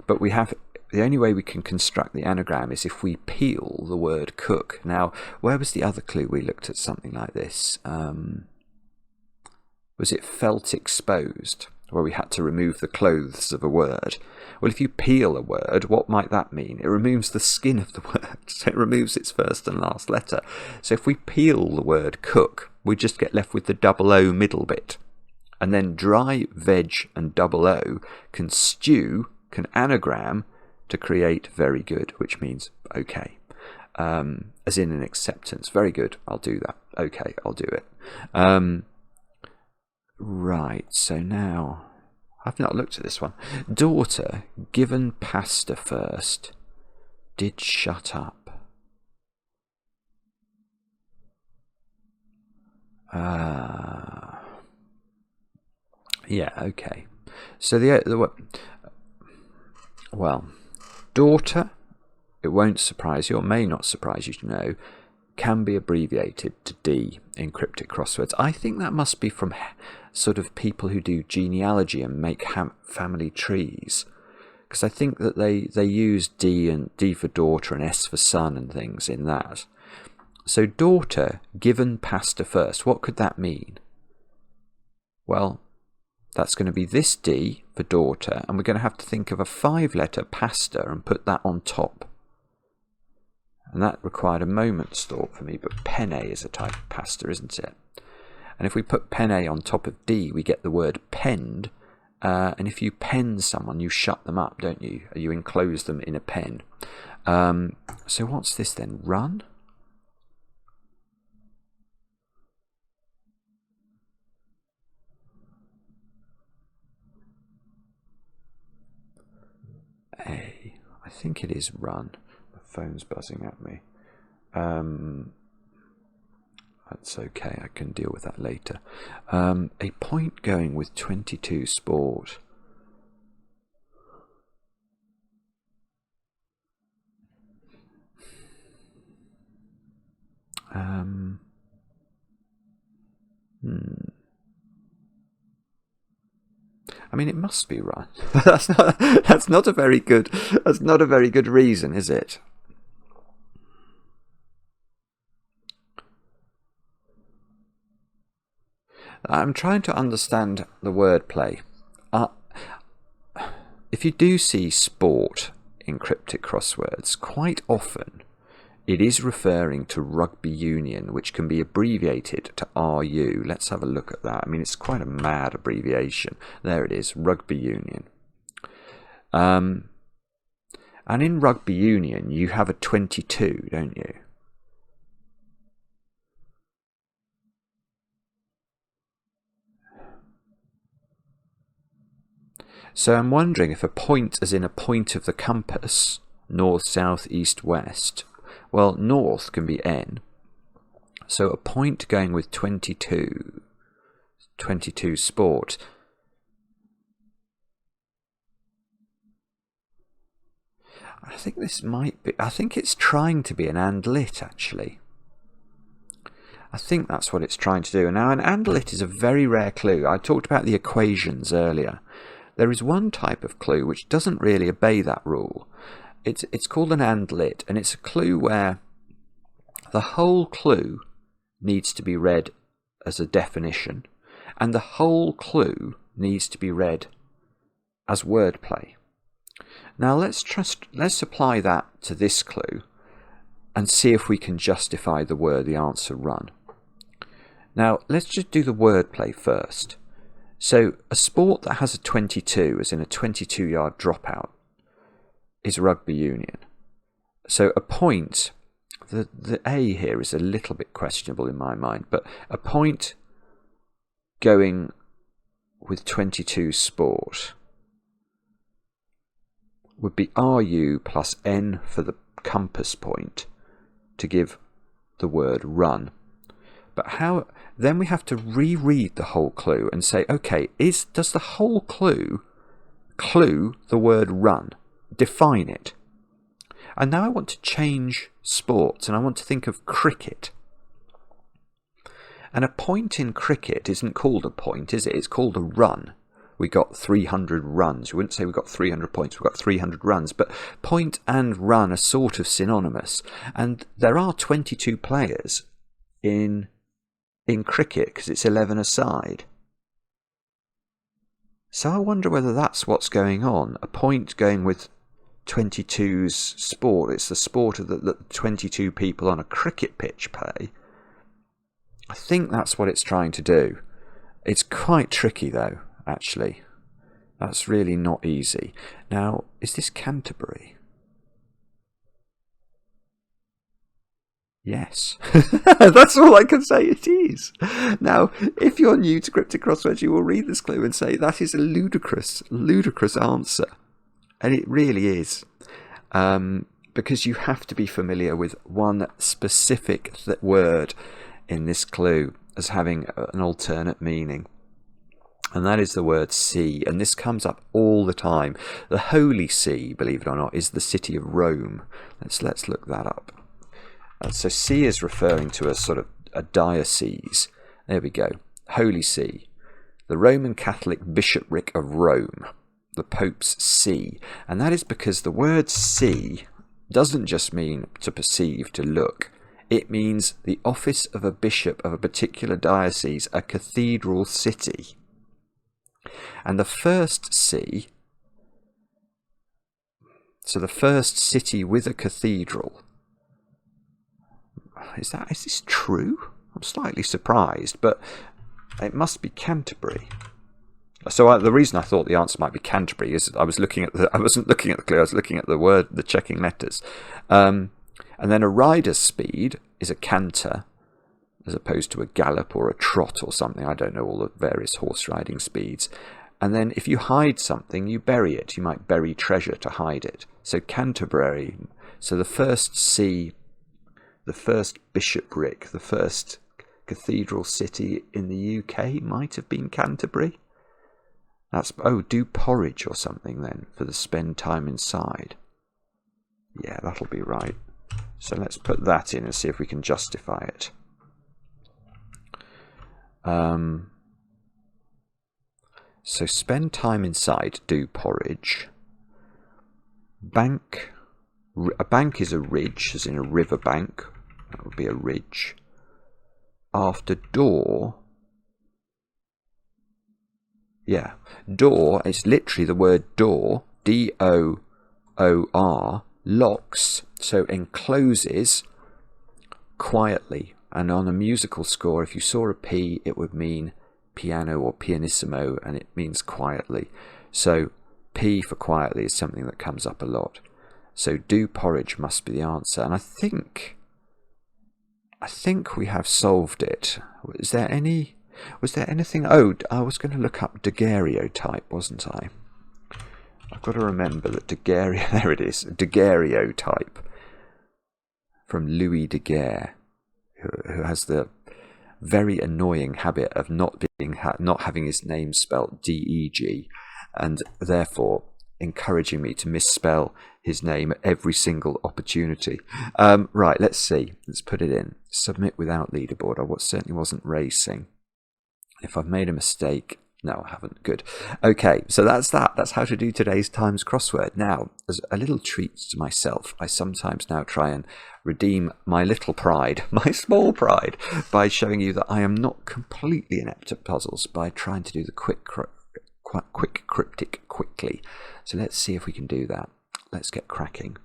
but the only way we can construct the anagram is if we peel the word cook. Now, where was the other clue we looked at something like this? Was it felt exposed, where we had to remove the clothes of a word? Well, if you peel a word, what might that mean? It removes the skin of the word, so it removes its first and last letter. So if we peel the word cook, we just get left with the double O middle bit. And then dry veg and double O can anagram to create very good, which means okay. As in an acceptance. Very good, I'll do that. Okay, I'll do it. Right, so now I've not looked at this one. Daughter, given pasta first, did shut up. Yeah, okay. So daughter, it won't surprise you, or may not surprise you to know, can be abbreviated to D in cryptic crosswords. I think that must be from sort of people who do genealogy and make family trees, because I think that they use D for daughter and S for son and things in that. So daughter, given pasta first, what could that mean? Well, that's going to be this D for daughter, and we're going to have to think of a 5-letter pasta and put that on top. And that required a moment's thought for me, but penne is a type of pasta, isn't it? And if we put penne on top of D, we get the word penned. And if you pen someone, you shut them up, don't you? You enclose them in a pen. So what's this then? Run? I think it is run. The phone's buzzing at me. That's okay, I can deal with that later. A point going with 22 sport. I mean, it must be run. That's not a very good reason, is it? I'm trying to understand the wordplay. If you do see sport in cryptic crosswords, quite often it is referring to rugby union, which can be abbreviated to RU. Let's have a look at that. I mean, it's quite a mad abbreviation. There it is, rugby union. And in rugby union, you have a 22, don't you? So I'm wondering if a point, as in a point of the compass, north, south, east, west, well, north can be N. So a point going with 22 sport. I think this might be, I think it's trying to be an and lit, actually. I think that's what it's trying to do. Now, an and lit is a very rare clue. I talked about the equations earlier. There is one type of clue which doesn't really obey that rule. It's called an and lit, and it's a clue where the whole clue needs to be read as a definition, and the whole clue needs to be read as wordplay. Now let's apply that to this clue and see if we can justify the answer run. Now let's just do the wordplay first. So a sport that has a 22, as in a 22-yard dropout, is rugby union. So a point, the A here is a little bit questionable in my mind, but a point going with 22 sport would be RU plus N for the compass point to give the word run. But how then we have to reread the whole clue and say, okay, does the whole clue the word run? Define it. And now I want to change sports and I want to think of cricket. And a point in cricket isn't called a point, is it? It's called a run. We got 300 runs. We wouldn't say we got 300 points, we got 300 runs. But point and run are sort of synonymous. And there are 22 players in cricket because it's 11 aside. So I wonder whether that's what's going on. A point going with 22's sport. It's the sport that the 22 people on a cricket pitch play. I think that's what it's trying to do. It's quite tricky though, actually. That's really not easy. Now, is this Canterbury? Yes. That's all I can say it is. Now, if you're new to Cryptic Crosswords, you will read this clue and say, that is a ludicrous answer. And it really is. Because you have to be familiar with one specific word in this clue as having an alternate meaning. And that is the word sea. And this comes up all the time. The Holy See, believe it or not, is the city of Rome. Let's look that up. So see is referring to a sort of a diocese. There we go. Holy See. The Roman Catholic Bishopric of Rome. The Pope's See. And that is because the word see doesn't just mean to perceive, to look. It means the office of a bishop of a particular diocese, a cathedral city. And the first see, so the first city with a cathedral, is this true? I'm slightly surprised, but it must be Canterbury. So the reason I thought the answer might be Canterbury is I wasn't looking at the clue, I was looking at the word, the checking letters. And then a rider's speed is a canter, as opposed to a gallop or a trot or something. I don't know all the various horse riding speeds. And then if you hide something, you bury it. You might bury treasure to hide it. So Canterbury. So the first see, the first bishopric, the first cathedral city in the UK might have been Canterbury. That's, do porridge or something then for the spend time inside. Yeah, that'll be right. So let's put that in and see if we can justify it. So spend time inside, do porridge. Bank. A bank is a ridge, as in a river bank. That would be a ridge. After door. Yeah, door, it's literally the word door, D-O-O-R, locks, so encloses quietly. And on a musical score, if you saw a P, it would mean piano or pianissimo, and it means quietly. So P for quietly is something that comes up a lot. So do porridge must be the answer. And I think we have solved it. Was there anything? Oh, I was going to look up daguerreotype, wasn't I? I've got to remember that there it is, daguerreotype, from Louis Daguerre, who has the very annoying habit of not having his name spelt D-E-G, and therefore encouraging me to misspell his name at every single opportunity. Right, let's see. Let's put it in. Submit without leaderboard. I certainly wasn't racing. If I've made a mistake... No, I haven't. Good. Okay, so that's that. That's how to do today's Times crossword. Now, as a little treat to myself, I sometimes now try and redeem my little pride, my small pride, by showing you that I am not completely inept at puzzles by trying to do the quick cryptic quickly. So let's see if we can do that. Let's get cracking.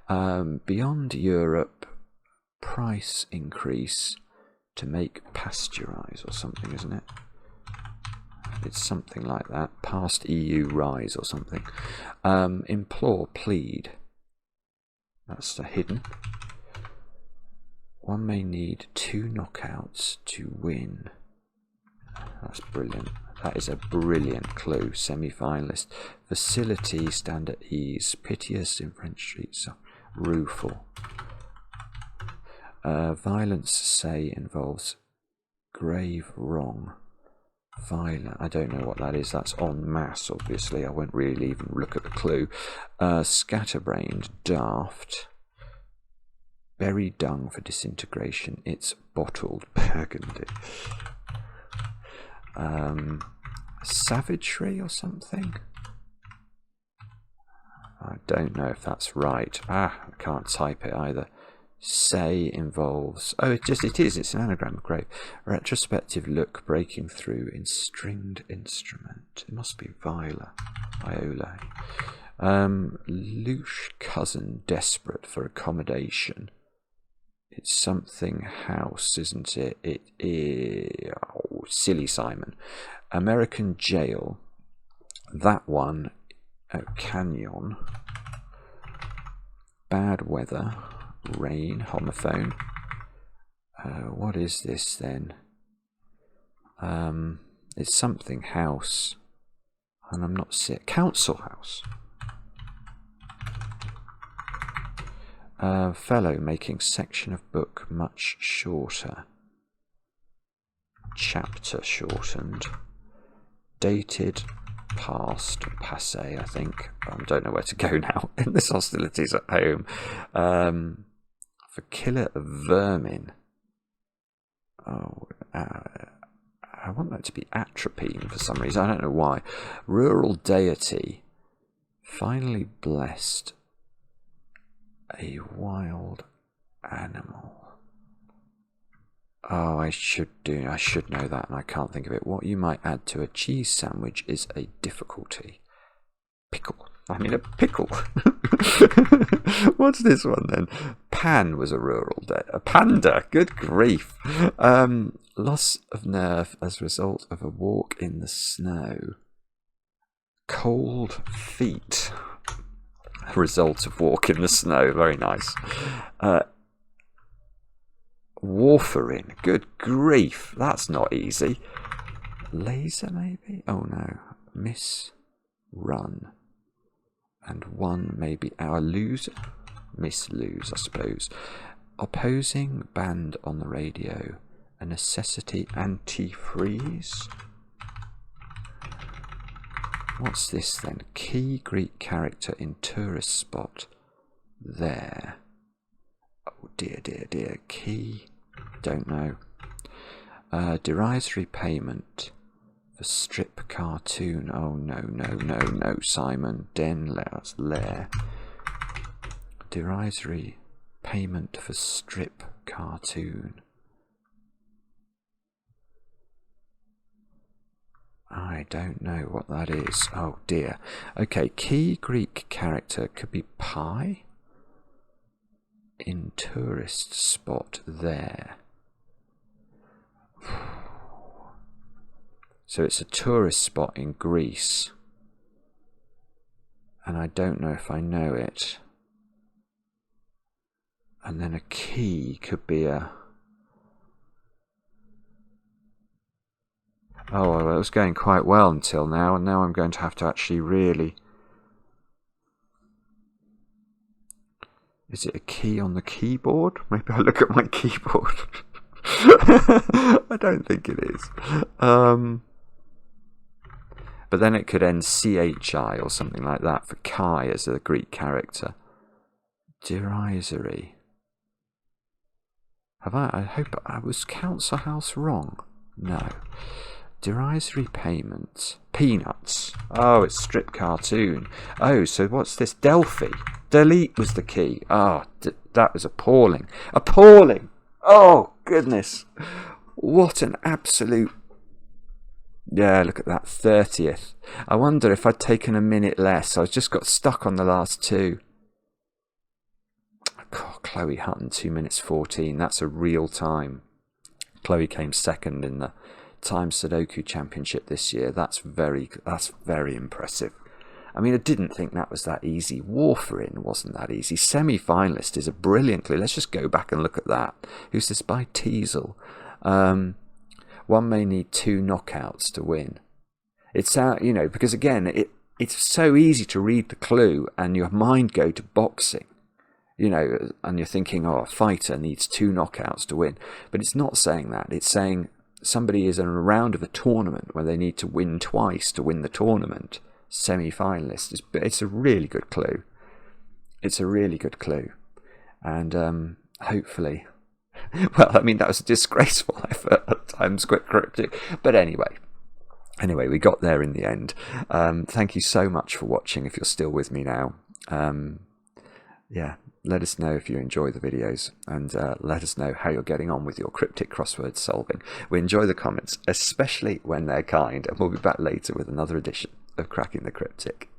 Beyond Europe, price increase to make pasteurize or something, isn't it? It's something like that. Past EU rise or something. Implore, plead. That's hidden. One may need 2 knockouts to win. That's brilliant. That is a brilliant clue. Semi-finalist. Facility, stand at ease. Piteous in French streets. Rueful. Violence, say, involves grave wrong. Violent. I don't know what that is. That's en masse, obviously. I won't really even look at the clue. Scatterbrained, daft. Berry dung for disintegration. It's bottled burgundy. Savagery or something? I don't know if that's right. I can't type it either. Say involves... Oh, it is. It's an anagram. Great. Retrospective look breaking through in stringed instrument. It must be viola. Louche cousin desperate for accommodation. It's something house, isn't it? It is... Oh, silly Simon. American jail. That one. Canyon. Bad weather. Rain, homophone. What is this then? It's something house, and I'm not sick. Council house. Fellow making section of book much shorter. Chapter shortened. Dated. Past, passé, I think. I don't know where to go now in this hostilities at home. For killer of vermin. Oh, I want that to be atropine for some reason. I don't know why. Rural deity. Finally blessed. A wild animal. Oh, I should know that, and I can't think of it. What you might add to a cheese sandwich is a difficulty. Pickle. I mean, a pickle. What's this one then? Pan was a rural a panda. Good grief. Loss of nerve as a result of a walk in the snow. Cold feet. Result of walk in the snow. Very nice. Warfarin. Good grief. That's not easy. Laser, maybe? Oh, no. Miss run. And one maybe our loser. Miss lose, I suppose. Opposing band on the radio. A necessity antifreeze. What's this then? Key Greek character in tourist spot. There. Oh dear, dear, dear. Key. Don't know. Derisory payment for strip cartoon. Oh no, Simon. That's lair. Derisory payment for strip cartoon. I don't know what that is. Oh dear. Okay, key Greek character could be pie. In tourist spot there. So it's a tourist spot in Greece. And I don't know if I know it. And then a key could be a... Oh, well, it was going quite well until now, and now I'm going to have to actually really... Is it a key on the keyboard? Maybe I look at my keyboard. I don't think it is. But but then it could end CHI or something like that for Chi as a Greek character. Derisory. I hope I was Council House wrong. No. Derisory payment. Peanuts. Oh, it's strip cartoon. Oh, so what's this? Delphi. Delete was the key. Oh, that was appalling. Appalling! Oh, goodness. What an absolute... Yeah, look at that, 30th. I wonder if I'd taken a minute less. I just got stuck on the last two. God, Chloe Hutton, 2 minutes 14. That's a real time. Chloe came second in the Time Sudoku Championship this year. That's very impressive. I mean, I didn't think that was that easy. Warfarin wasn't that easy. Semi-finalist is a brilliant clue. Let's just go back and look at that. Who's this by? Teasel. One may need 2 knockouts to win. It's you know, because again, it's so easy to read the clue and your mind go to boxing. You know, and you're thinking, oh, a fighter needs 2 knockouts to win. But it's not saying that. It's saying somebody is in a round of a tournament where they need to win twice to win the tournament. Semi-finalist. It's a really good clue. It's a really good clue. And hopefully... Well, I mean, that was a disgraceful effort at times, Cryptic. But anyway, we got there in the end. Thank you so much for watching if you're still with me now. Yeah. Let us know if you enjoy the videos, and let us know how you're getting on with your cryptic crossword solving. We enjoy the comments, especially when they're kind, and we'll be back later with another edition of Cracking the Cryptic.